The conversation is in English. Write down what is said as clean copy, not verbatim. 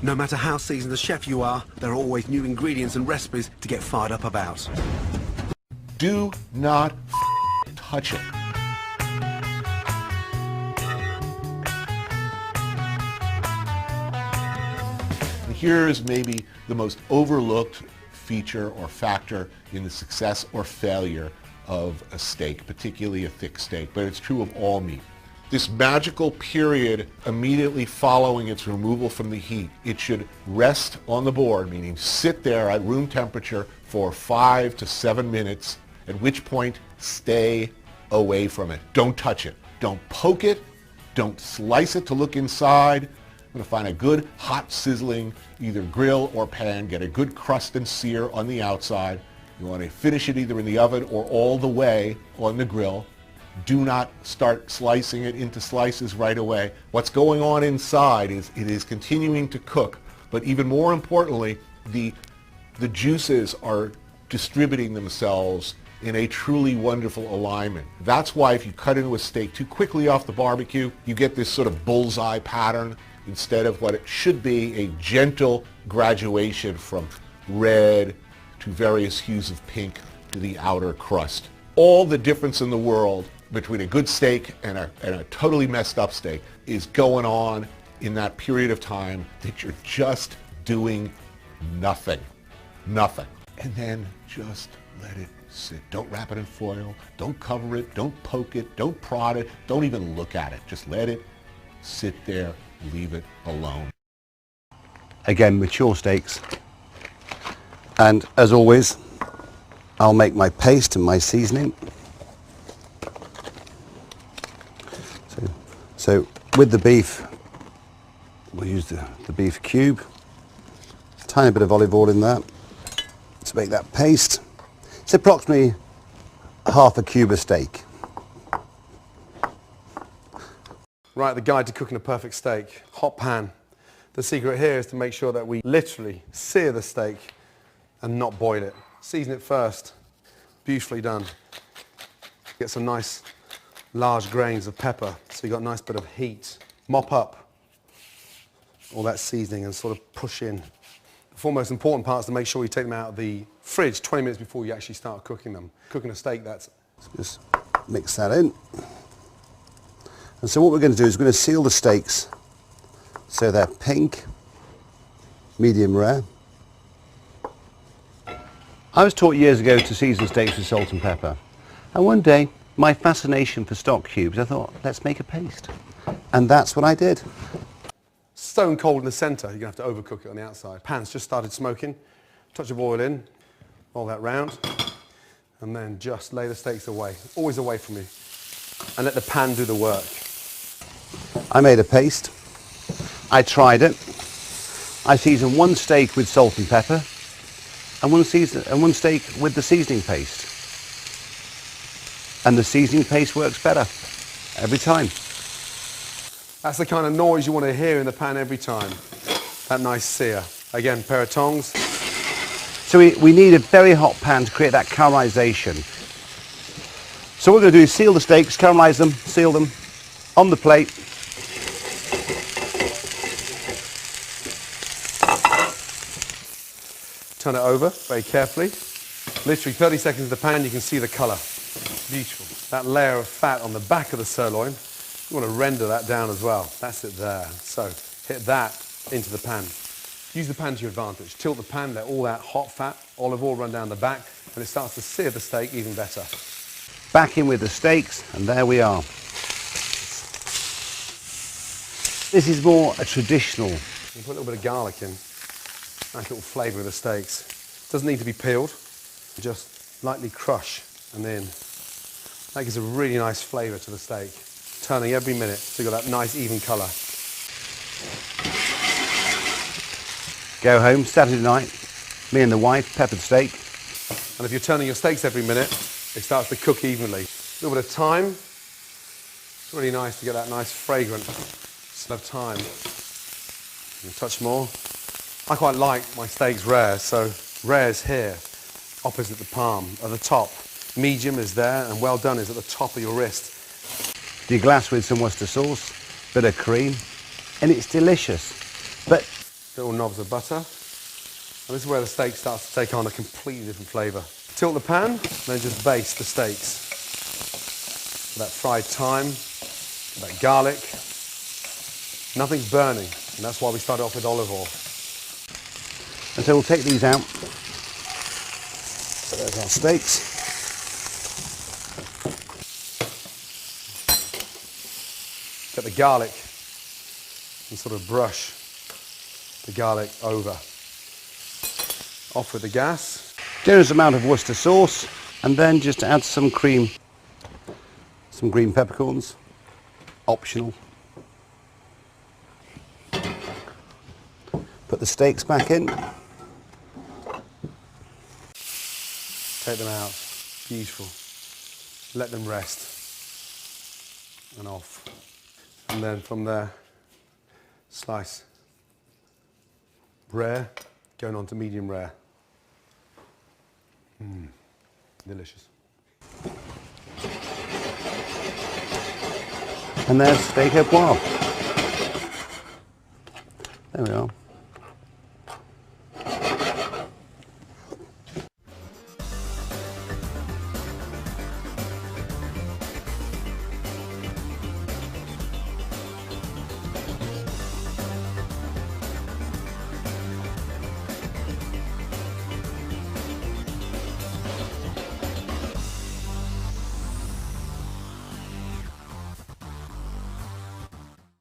No matter how seasoned a chef you are, there are always new ingredients and recipes to get fired up about. Do not touch it. And here's maybe the most overlooked feature or factor in the success or failure of a steak, particularly a thick steak, but it's true of all meat. This magical period immediately following its removal from the heat, it should rest on the board, meaning sit there at room temperature for 5 to 7 minutes, at which point stay away from it. Don't touch it. Don't poke it. Don't slice it to look inside. I'm going to find a good hot sizzling either grill or pan, get a good crust and sear on the outside. You want to finish it either in the oven or all the way on the grill. Do not start slicing it into slices right away. What's going on inside is it is continuing to cook, but even more importantly, the juices are distributing themselves in a truly wonderful alignment. That's why if you cut into a steak too quickly off the barbecue, you get this sort of bullseye pattern instead of what it should be, a gentle graduation from red to various hues of pink to the outer crust. All the difference in the world between a good steak and a totally messed up steak is going on in that period of time that you're just doing nothing. Nothing. And then just let it sit. Don't wrap it in foil. Don't cover it. Don't poke it. Don't prod it. Don't even look at it. Just let it sit there. Leave it alone. Again, mature steaks. And as always, I'll make my paste and my seasoning. So with the beef, we'll use the beef cube. Tiny bit of olive oil in that to make that paste. It's approximately half a cube of steak. Right, the guide to cooking a perfect steak. Hot pan. The secret here is to make sure that we literally sear the steak and not boil it. Season it first. Beautifully done. Get some nice large grains of pepper, so you've got a nice bit of heat. Mop up all that seasoning and sort of push in. The four most important parts to make sure you take them out of the fridge 20 minutes before you actually start cooking them. Cooking a steak, that's... Just mix that in. And so what we're going to do is we're going to seal the steaks so they're pink, medium rare. I was taught years ago to season steaks with salt and pepper. And one day, my fascination for stock cubes, I thought, let's make a paste. And that's what I did. Stone cold in the centre, you're going to have to overcook it on the outside. Pan's just started smoking. Touch of oil in, roll that round, and then just lay the steaks away, always away from you, and let the pan do the work. I made a paste. I tried it. I seasoned one steak with salt and pepper, and one steak with the seasoning paste. And the seasoning paste works better every time. That's the kind of noise you want to hear in the pan every time. That nice sear. Again, pair of tongs. So we need a very hot pan to create that caramelization. So what we're going to do is seal the steaks, caramelize them, seal them on the plate. Turn it over very carefully. Literally 30 seconds in the pan, you can see the colour. Beautiful. That layer of fat on the back of the sirloin, you want to render that down as well. That's it there. So hit that into the pan. Use the pan to your advantage. Tilt the pan, let all that hot fat, olive oil run down the back, and it starts to sear the steak even better. Back in with the steaks, and there we are. This is more a traditional. You can put a little bit of garlic in. Nice little flavour of the steaks. Doesn't need to be peeled. Just lightly crush and then that gives a really nice flavour to the steak. Turning every minute so you've got that nice even colour. Go home Saturday night, me and the wife, peppered steak. And if you're turning your steaks every minute, it starts to cook evenly. A little bit of thyme. It's really nice to get that nice fragrant smell of thyme. And a touch more. I quite like my steaks rare, so rare is here, opposite the palm, at the top. Medium is there, and well done is at the top of your wrist. You glass with some Worcester sauce, bit of cream, and it's delicious. But little knobs of butter. And this is where the steak starts to take on a completely different flavour. Tilt the pan, then just baste the steaks. That fried thyme, that garlic. Nothing's burning, and that's why we started off with olive oil. And so we'll take these out. So there's our steaks. Get the garlic and sort of brush the garlic over. Off with the gas. Generous amount of Worcester sauce, and then just add some cream, some green peppercorns, optional. Put the steaks back in. Take them out. Beautiful. Let them rest. And off. And then from there, slice. Rare, going on to medium rare. Delicious. And there's steak au poivre.